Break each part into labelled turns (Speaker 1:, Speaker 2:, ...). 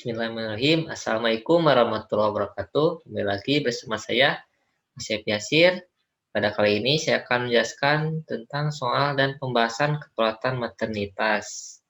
Speaker 1: Bismillahirrahmanirrahim. Assalamualaikum warahmatullahi wabarakatuh. Kembali lagi bersama saya, Mas Yasir. Pada kali ini saya akan menjelaskan tentang soal dan pembahasan keperawatan maternitas.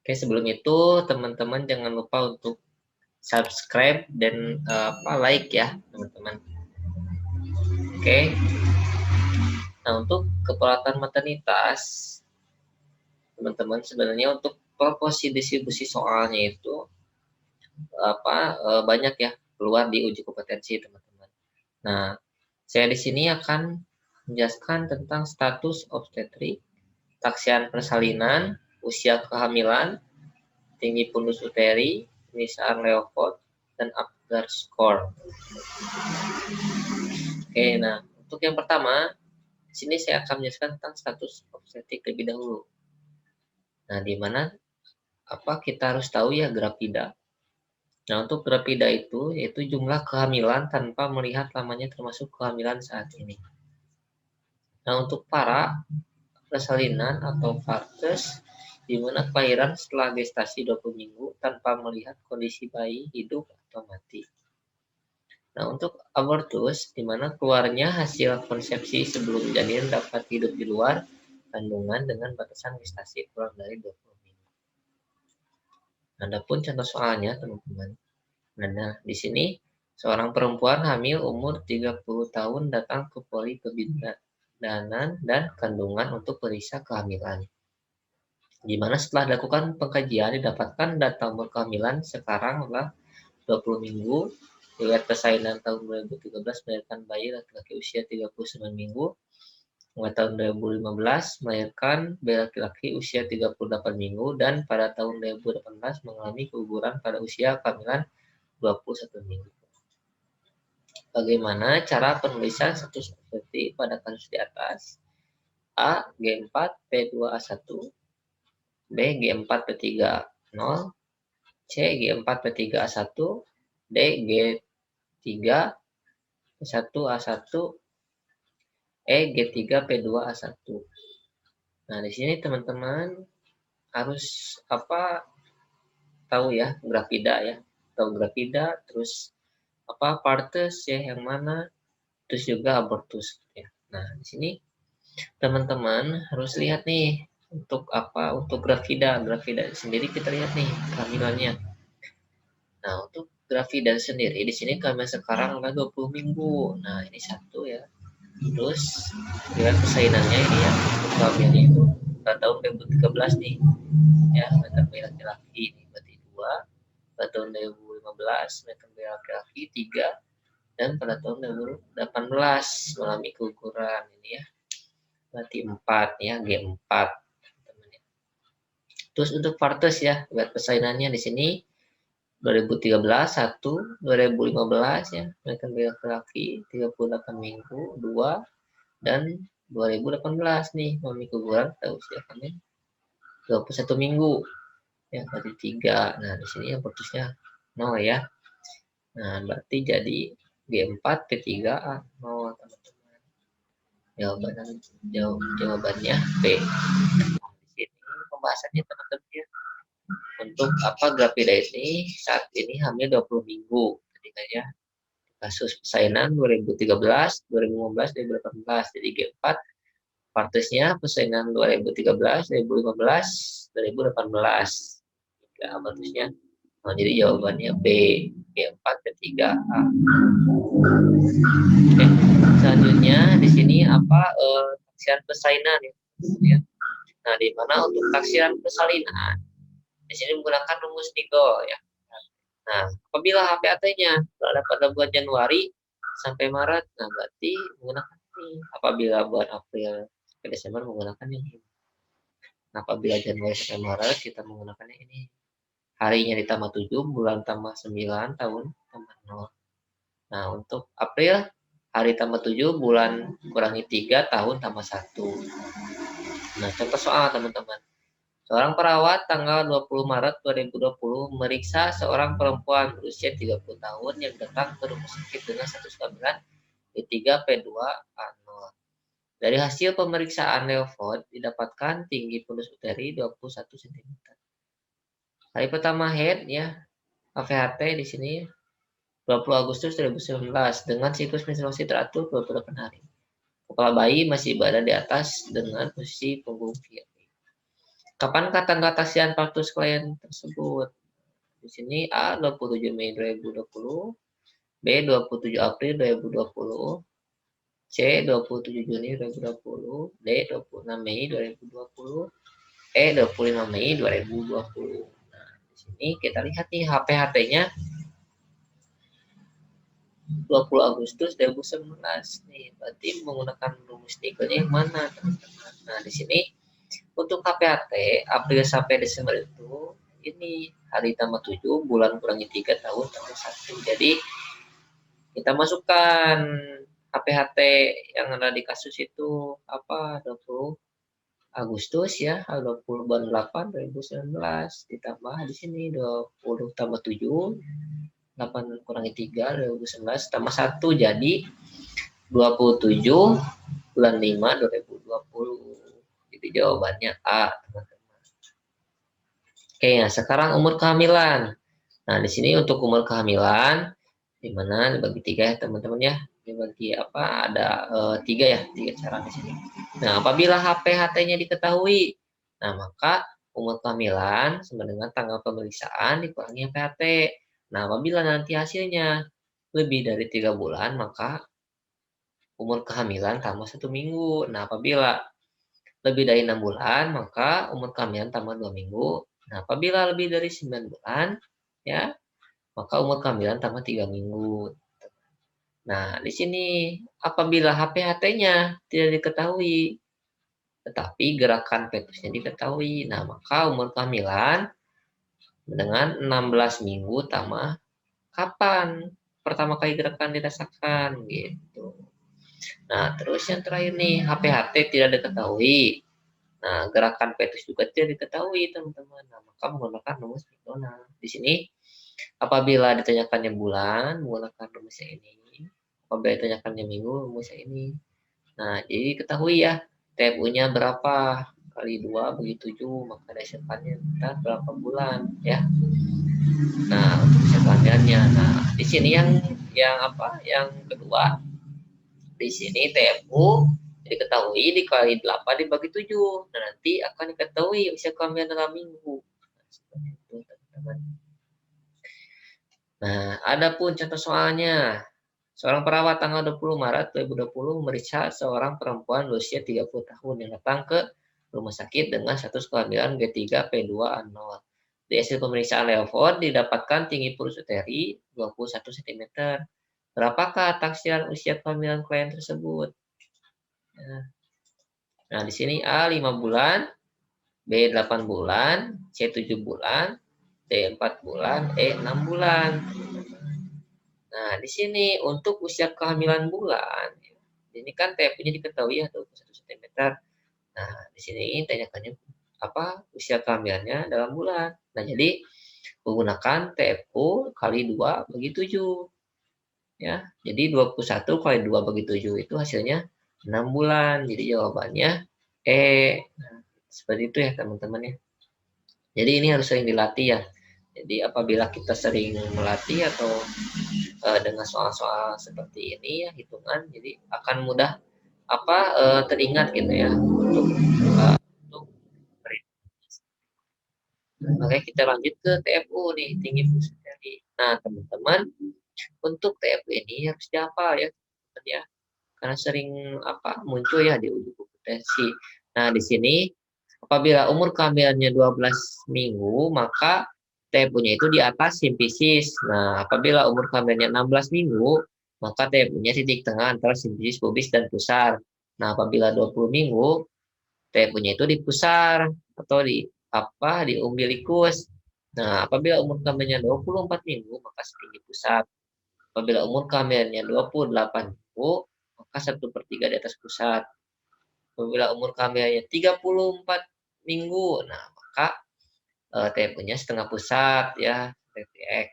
Speaker 1: Oke, sebelum itu teman-teman jangan lupa untuk subscribe dan like ya, teman-teman. Oke. Nah, untuk keperawatan maternitas, teman-teman sebenarnya untuk proporsi distribusi soalnya itu banyak ya keluar di uji kompetensi teman-teman. Nah, saya di sini akan menjelaskan tentang status obstetrik, taksian persalinan, usia kehamilan, tinggi fundus uteri, pemeriksaan Leo-Fold, dan Apgar score. Oke, nah untuk yang pertama, di sini saya akan menjelaskan tentang status obstetrik lebih dahulu. Nah, di mana kita harus tahu ya grafida. Nah, untuk grafida itu yaitu jumlah kehamilan tanpa melihat lamanya termasuk kehamilan saat ini. Nah, untuk para persalinan atau vartes di mana kelahiran setelah gestasi 20 minggu tanpa melihat kondisi bayi hidup atau mati. Nah, untuk abortus di mana keluarnya hasil konsepsi sebelum janin dapat hidup di luar kandungan dengan batasan gestasi kurang dari 20 minggu. Adapun contoh soalnya, teman-teman. Nah, di sini seorang perempuan hamil umur 30 tahun datang ke poli kebidanan dan kandungan untuk periksa kehamilan. Di mana setelah dilakukan pengkajian didapatkan data umur kehamilan sekarang adalah 20 minggu. Riwayat persalinan tahun 2013 melahirkan bayi laki-laki usia 39 minggu. Pada tahun 2015 melahirkan bayi laki-laki usia 38 minggu dan pada tahun 2018 mengalami keguguran pada usia kehamilan 21 minggu. Bagaimana cara penulisan status obstetrik pada kasus di atas? A. G4 P2A1, B. G4 P3A0, C. G4 P3A1, D. G3 P1A1, E. G3 P2A1. Nah, di sini teman-teman harus tahu ya grafida ya, tahu grafida, terus partes ya yang mana, terus juga abortus ya. Nah, di sini teman-teman harus lihat nih untuk grafida sendiri kita lihat nih kehamilannya. Nah, untuk grafida sendiri di sini kami sekarang adalah 20 minggu. Nah, ini satu ya. Terus lihat persainannya ini ya, kehamilannya itu pada tahun 2013 nih ya, bayi laki-laki ini berarti 2, pada tahun 2015 bayi laki-laki 3, dan pada tahun 2018 mengalami keguguran ini ya, berarti 4 ya, G4. Terus untuk vartes ya, lihat persainannya di sini 2013 1, 2015 ya, mereka laki-laki 38 minggu 2, dan 2018 nih mengalami keguguran pada usia kami 21 minggu ya, berarti 3. Nah, di sini abortusnya 0 ya. Nah, berarti jadi G4 P3A 0, teman-teman. Jawabannya B. Nah, di sini pembahasannya teman-teman ya. Untuk grafida ini saat ini hamil 20 minggu. Ketika ya kasus persalinan 2013, 2015, 2018. Jadi G4 partesnya persalinan 2013, 2015, 2018. Partesnya. Nah, jadi jawabannya B, G4 P3A. Oke. Selanjutnya di sini taksiran persalinan ya. Nah, di mana untuk taksiran persalinan di sini menggunakan rumus Nigel ya. Nah, apabila HPAT-nya berada pada bulan Januari sampai Maret, nah berarti menggunakan ini. Apabila bulan April sampai Desember menggunakan ini. Nah, apabila Januari sampai Maret kita menggunakannya ini. Harinya ditambah 7, bulan tambah 9, tahun tambah 0. Nah, untuk April, hari tambah 7, bulan kurangi 3, tahun tambah 1. Nah, contoh soal teman-teman. Seorang perawat tanggal 20 Maret 2020 memeriksa seorang perempuan berusia 30 tahun yang datang ke rumah sakit dengan status kehamilan D3 P2A0. Dari hasil pemeriksaan Leo-Fold didapatkan tinggi fundus uteri 21 cm. Hari pertama head ya, HVHT di sini 20 Agustus 2019 dengan siklus menstruasi teratur 28 hari. Kepala bayi masih berada di atas dengan posisi punggung kiri. Kapankah tanggal taksiran partus klien tersebut? Di sini A 27 Mei 2020, B 27 April 2020, C 27 Juni 2020, D 26 Mei 2020, E 25 Mei 2020. Nah, di sini kita lihat nih HPHT-nya 20 Agustus 2019 nih. Berarti menggunakan rumus nikelnya yang mana, teman-teman? Nah, di sini untuk HPHT April sampai Desember itu ini hari tambah 7, bulan kurangi 3, tahun tambah 1. Jadi kita masukkan HPHT yang ada di kasus itu apa 20 Agustus ya, 20 bulan 8 2019 ditambah di sini 20 tambah 7, 8 kurangi 3 2019 tambah 1 jadi 27 bulan 5 2020. Itu jawabannya A, teman-teman. Oke, ya sekarang umur kehamilan. Nah, di sini untuk umur kehamilan di mana dibagi 3 ya, teman-teman ya. Dibagi apa? Ada 3 ya, 3 cara di sini. Nah, apabila HPHT-nya diketahui, nah maka umur kehamilan sama dengan tanggal pemeriksaan dikurangi HPHT. Nah, apabila nanti hasilnya lebih dari 3 bulan, maka umur kehamilan tambah 1 minggu. Nah, apabila lebih dari 6 bulan, maka umur kehamilan tambah 2 minggu. Nah, apabila lebih dari 9 bulan, ya, maka umur kehamilan tambah 3 minggu. Nah, di sini apabila HPHT-nya tidak diketahui, tetapi gerakan fetusnya diketahui, nah maka umur kehamilan dengan 16 minggu tambah kapan pertama kali gerakan dirasakan gitu. Nah, terus yang terakhir nih, HPHT tidak diketahui. Nah, gerakan fetus juga tidak diketahui, teman-teman. Nah, maka menggunakan rumus McDonald. Di sini, apabila ditanyakannya bulan, menggunakan rumus yang ini. Apabila ditanyakannya minggu, rumus yang ini. Nah, jadi ketahui ya, TFU-nya berapa kali 2 bagi 7, maka hasilkannya kita berapa bulan, ya. Nah, untuk bisa kehamilannya. Nah, di sini yang apa? Yang kedua, di sini TFU diketahui dikali 8 dibagi 7. Nah, nanti akan diketahui usia kehamilan dalam minggu. Nah, seperti itu, teman-teman. Nah, ada pun contoh soalnya. Seorang perawat tanggal 20 Maret 2020 memeriksa seorang perempuan berusia 30 tahun yang datang ke rumah sakit dengan status kehamilan G3 P2A0. Di hasil pemeriksaan Leopold didapatkan tinggi pulus uteri 21 cm. Berapakah taksiran usia kehamilan klien tersebut? Nah, di sini A 5 bulan, B 8 bulan, C 7 bulan, D 4 bulan, E 6 bulan. Nah, di sini untuk usia kehamilan bulan, ini kan TFU-nya diketahui ya 21 cm. Nah, di sini tanyakannya apa usia kehamilannya dalam bulan. Nah, jadi menggunakan TFU kali 2 bagi 7. Ya, jadi 21 kali 2 bagi 7 itu hasilnya 6 bulan. Jadi jawabannya E. Nah, seperti itu ya teman-teman ya. Jadi ini harus sering dilatih ya. Jadi apabila kita sering melatih atau dengan soal-soal seperti ini ya hitungan, jadi akan mudah apa teringat gitu ya untuk makanya kita lanjut ke TFU nih tinggi fungsi tadi. Nah teman-teman untuk TFU ini harus dihafal ya ya karena sering apa muncul ya di uji kompetensi. Nah di sini apabila umur kehamilannya 12 minggu maka TFU-nya itu di atas simfisis. Nah apabila umur kehamilannya 16 minggu maka TFU-nya titik tengah antara simfisis pubis dan pusar. Nah apabila 20 minggu TFU-nya itu di pusar atau di apa di umbilikus. Nah, apabila umur kehamilannya 24 minggu maka setinggi pusat. Apabila umur kehamilannya 28 minggu maka 1/3 di atas pusat. Apabila umur kehamilannya 34 minggu, nah maka TFU-nya setengah pusat ya, TFX.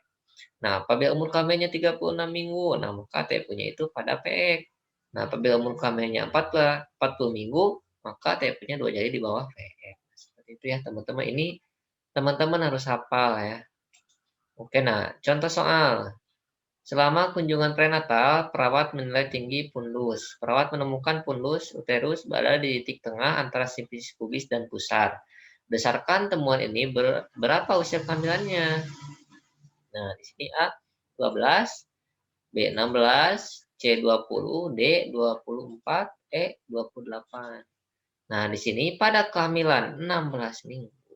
Speaker 1: Nah, apabila umur kehamilannya 36 minggu, nah maka TFU-nya itu pada PX. Nah, apabila umur kehamilannya 40 minggu, maka TFU-nya 2 jari di bawah PX. Seperti itu ya teman-teman. Ini teman-teman harus hafal ya Oke, nah contoh soal. Selama kunjungan prenatal, perawat menilai tinggi fundus. Perawat menemukan fundus uterus berada di titik tengah antara simfisis pubis dan pusar. Berdasarkan temuan ini, berapa usia kehamilannya? Nah, di sini A 12, B 16, C 20, D 24, E 28. Nah, di sini pada kehamilan 16 minggu,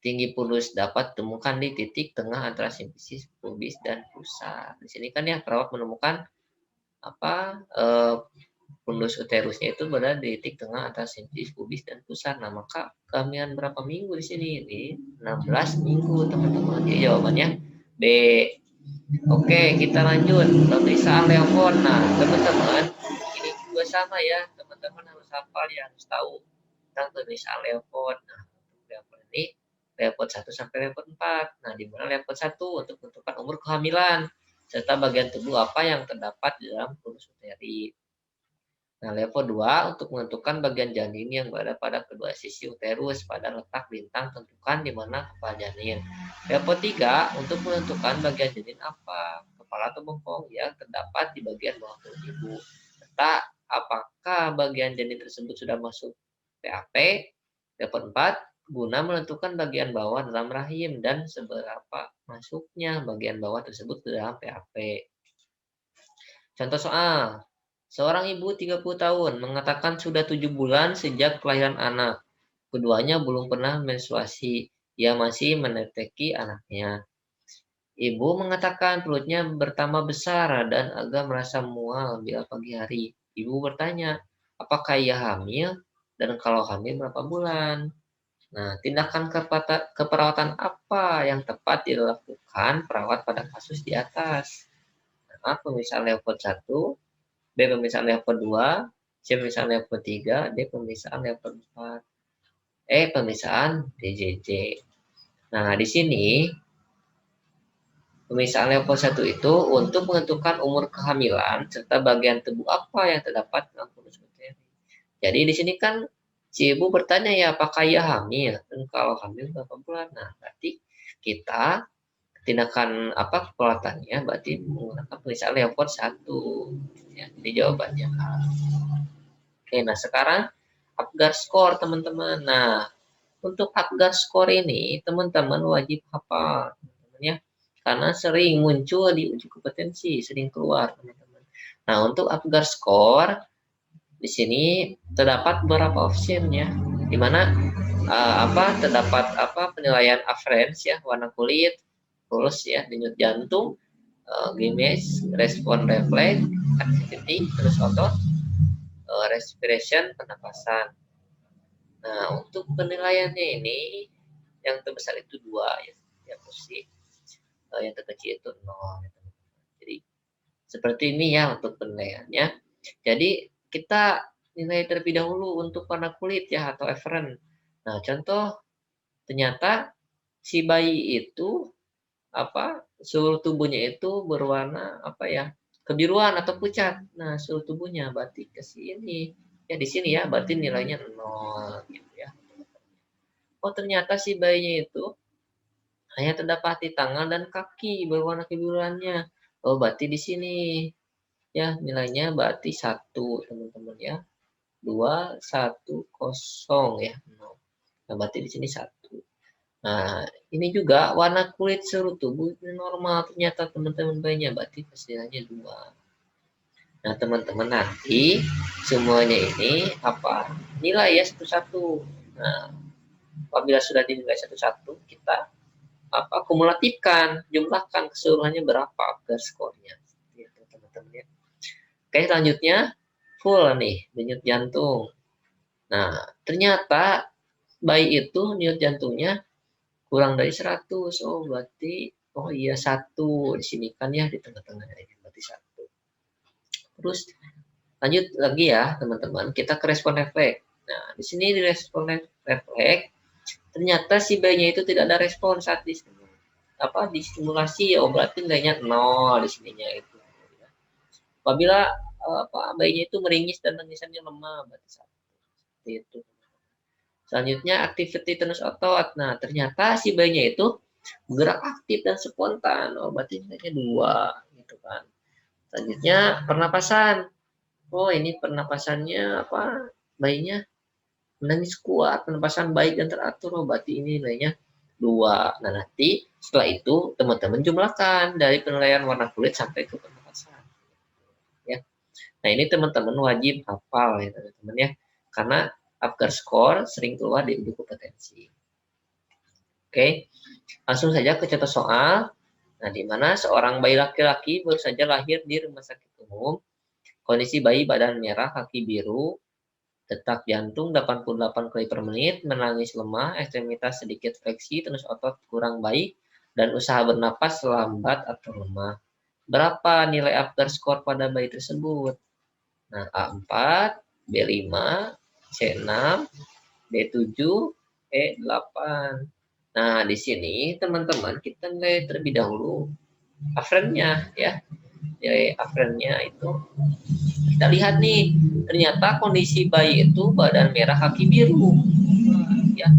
Speaker 1: tinggi fundus dapat ditemukan di titik tengah antara simfisis pubis dan pusar. Di sini kan ya perawat menemukan apa fundus uterusnya itu berada di titik tengah antara simfisis pubis dan pusar. Nah, maka kehamilan berapa minggu di sini? Di 16 minggu, teman-teman. Jadi jawabannya B. Oke, kita lanjut pemeriksaan Leopold. Nah, teman-teman, ini juga sama ya. Teman-teman harus hafal ya, harus tahu tentang pemeriksaan Leopold. Nah, untuk Leopold ini Leopold 1 sampai Leopold 4. Nah, di mana Leopold 1 untuk menentukan umur kehamilan serta bagian tubuh apa yang terdapat di dalam fundus uteri. Nah, level 2 untuk menentukan bagian janin yang berada pada kedua sisi uterus pada letak bintang tentukan di mana kepala janin. Level 3 untuk menentukan bagian janin apa, kepala atau bokong yang terdapat di bagian bawah perut ibu. Serta apakah bagian janin tersebut sudah masuk PAP. Level 4 guna menentukan bagian bawah dalam rahim dan seberapa masuknya bagian bawah tersebut ke dalam PAP. Contoh soal. Seorang ibu 30 tahun mengatakan sudah 7 bulan sejak kelahiran anak. Keduanya belum pernah menstruasi. Ia masih meneteki anaknya. Ibu mengatakan perutnya bertambah besar dan agak merasa mual bila pagi hari. Ibu bertanya, apakah ia hamil? Dan kalau hamil berapa bulan? Nah, tindakan keperawatan apa yang tepat dilakukan perawat pada kasus di atas? A. Pemeriksaan level 1, B. Pemeriksaan level 2, C. Pemeriksaan level 3, D. Pemeriksaan level 4, E. Pemeriksaan DJJ. Nah, di sini pemeriksaan level 1 itu untuk menentukan umur kehamilan serta bagian tubuh apa yang terdapat dalam fundus uteri. Jadi di sini kan si ibu bertanya ya apakah ia hamil dan kalau hamil berapa bulan. Nah, berarti kita tindakan apa perawatannya berarti menggunakan pemeriksaan level 1. Ya, jadi jawabannya A. Oke, nah sekarang Apgar Score teman-teman. Nah, untuk Apgar Score ini teman-teman wajib hafal teman-teman ya. Karena sering muncul di uji kompetensi, sering keluar teman-teman. Nah, untuk Apgar Score di sini terdapat beberapa option ya. Di mana terdapat penilaian average ya, warna kulit, pulse ya, denyut jantung, gimage, respon refleks, activity, terus otot, respiration, pernapasan. Nah, untuk penilaiannya ini yang terbesar itu 2 ya, yang posisi yang terkecil itu 0. Jadi seperti ini ya untuk penilaiannya. Jadi kita nilai terlebih dahulu untuk warna kulit ya atau afferent. Nah, contoh ternyata si bayi itu seluruh tubuhnya itu berwarna kebiruan atau pucat. Nah, seluruh tubuhnya berarti ke sini. Ya di sini ya, berarti nilainya 0 gitu ya. Oh, ternyata si bayinya itu hanya terdapat di tangan dan kaki berwarna kebiruannya. Oh, berarti di sini ya nilainya berarti 1 teman-teman ya. 2, 1, 0 ya. Nah, berarti di sini 1. Nah, ini juga warna kulit seluruh tubuh normal ternyata teman-teman bayinya, berarti hasilnya 2. Nah, teman-teman nanti semuanya ini nilai ya satu-satu. Nah, apabila sudah dinilai satu-satu, kita kumulatifkan, jumlahkan keseluruhannya berapa agar skornya. Gitu, teman-teman ya. Oke, selanjutnya full nih, denyut jantung. Nah, ternyata bayi itu denyut jantungnya kurang dari 100. Oh, berarti iya 1 di sini kan ya di tengah-tengah ini berarti 1. Terus lanjut lagi ya, teman-teman. Kita ke respon refleks. Nah, di sini di respon refleks ternyata si bayinya itu tidak ada respon saat distimulasi. Oh, berarti nilainya 0 di sininya itu. Apabila bayinya itu meringis dan tangisannya lemah, berarti 1. Seperti itu. Selanjutnya activity tenus otot. Nah, ternyata si bayinya itu Bergerak aktif dan spontan, oh berarti nilainya 2 gitu kan. Selanjutnya pernapasan, oh ini pernapasannya apa, bayinya menangis kuat, pernapasan baik dan teratur, oh berarti ini nilainya 2. Nah nanti setelah itu teman-teman jumlahkan dari penilaian warna kulit sampai ke pernapasan ya. Nah ini teman-teman wajib hafal ya teman-teman ya, karena after score sering keluar di uji kompetensi. Oke, langsung saja ke contoh soal. Nah, di mana seorang bayi laki-laki baru saja lahir di rumah sakit umum, kondisi bayi badan merah, kaki biru, detak jantung 88 kali per menit, menangis lemah, ekstremitas sedikit fleksi, terus otot kurang baik, dan usaha bernapas lambat atau lemah. Berapa nilai after score pada bayi tersebut? Nah, A4, B5, C6, D7, E8. Nah, di sini teman-teman kita nilai terlebih dahulu afrennya ya. Nilai afrennya itu kita lihat nih, ternyata kondisi bayi itu badan merah kaki biru. Ya.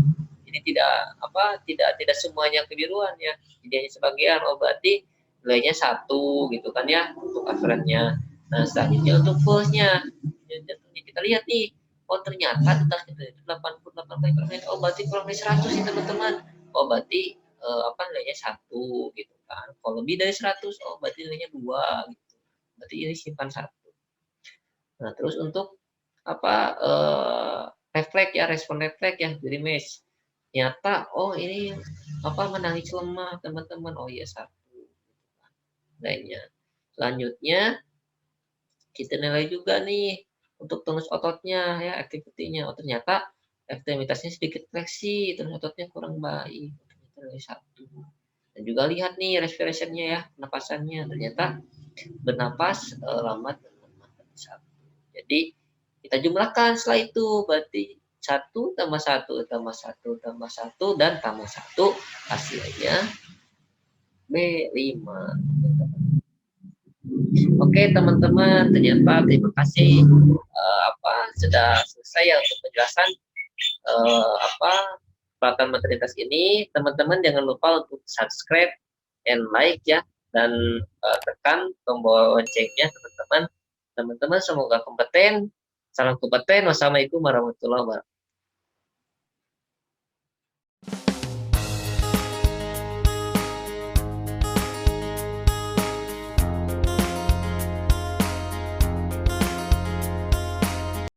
Speaker 1: Jadi tidak semuanya kebiruan ya. Jadi hanya sebagian. Oh berarti nilainya 1 gitu kan ya untuk afrennya. Nah, selanjutnya untuk fullnya kita lihat nih, oh ternyata detak itu 88 kali per menit, oh berarti kurang dari 100 sih teman-teman. Oh berarti nilainya 1 gitu kan. Kalau lebih dari 100, oh berarti nilainya 2 gitu. Berarti ini simpan 1. Nah, terus untuk refleks ya, respon refleks ya, jadi mes. Nyata, oh ini menangis lemah teman-teman. Oh iya 1 nilainya. Selanjutnya kita nilai juga nih untuk tonus ototnya ya, activity-nya. Oh ternyata aktivitasnya sedikit fleksi, tonus ototnya kurang baik. Ternyata nilai 1. Dan juga lihat nih respiration-nya ya, napasannya. Ternyata bernapas lambat dan lemah. 1. Jadi kita jumlahkan setelah itu, berarti 1 tambah 1 tambah 1 tambah 1 dan tambah 1 hasilnya B5. Oke teman-teman, ternyata terima kasih sudah selesai ya untuk penjelasan peralatan matritas ini. Teman-teman jangan lupa untuk subscribe and like ya, dan tekan tombol loncengnya teman-teman. Teman-teman semoga kompeten. Salam kompeten. Wassalamualaikum warahmatullahi wabarakatuh.